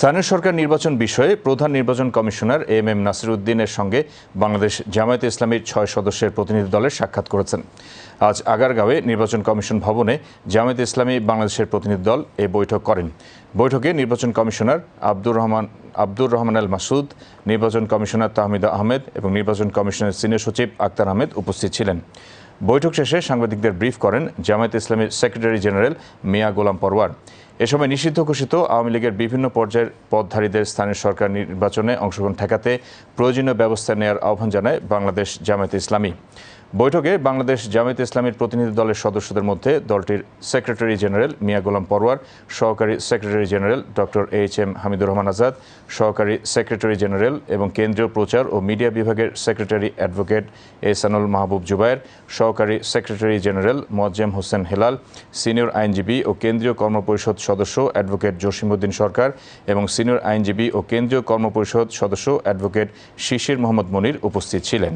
স্থানীয় সরকার নির্বাচন বিষয়ে প্রধান নির্বাচন কমিশনার এম নাসির উদ্দিনের সঙ্গে বাংলাদেশ জামায়াতে ইসলামীর ৬ সদস্যের প্রতিনিধি দলের সাক্ষাৎ করেছেন। আজ আগারগাঁওয়ে নির্বাচন কমিশন ভবনে জামায়াতে ইসলামী বাংলাদেশের প্রতিনিধি দল এ বৈঠক করেন। বৈঠকে নির্বাচন কমিশনার আব্দুর রহমান আল মাসুদ, নির্বাচন কমিশনার তাহমিদা আহমেদ এবং নির্বাচন কমিশনের সিনিয়র সচিব আক্তার আহমেদ উপস্থিত ছিলেন। বৈঠক শেষে সাংবাদিকদের ব্রিফ করেন জামায়াতে ইসলামীর সেক্রেটারি জেনারেল মিয়া গোলাম পরওয়ার। এ সময় নিষিদ্ধ ঘোষিত আওয়ামী লীগের বিভিন্ন পর্যায়ের পদধারীদের স্থানীয় সরকার নির্বাচনে অংশগ্রহণ ঠেকাতে প্রয়োজনীয় ব্যবস্থা নেওয়ার আহ্বান জানায় বাংলাদেশ জামায়াতে ইসলামী। বৈঠকে বাংলাদেশ জামায়াতে ইসলামীর প্রতিনিধি দলের সদস্যদের মধ্যে দলটির সেক্রেটারি জেনারেল মিয়া গোলাম পরওয়ার, সহকারী secretary general doctor HM. Hamidur Rahman Azad, সহকারী সেক্রেটারি জেনারেল এবং কেন্দ্রীয় প্রচার ও মিডিয়া বিভাগের সেক্রেটারি অ্যাডভোকেট এহসানুল মাহবুব জুবায়ের, সহকারী secretary general Moazzem Hossain Helal, senior আইনজীবী ও কেন্দ্রীয় কর্মপরিষদ সদস্য অ্যাডভোকেট জসিমউদ্দিন সরকার এবং সিনিয়র আইনজীবী ও কেন্দ্রীয় কর্মপরিষদ সদস্য অ্যাডভোকেট শিশির মোহাম্মদ মনির উপস্থিত ছিলেন।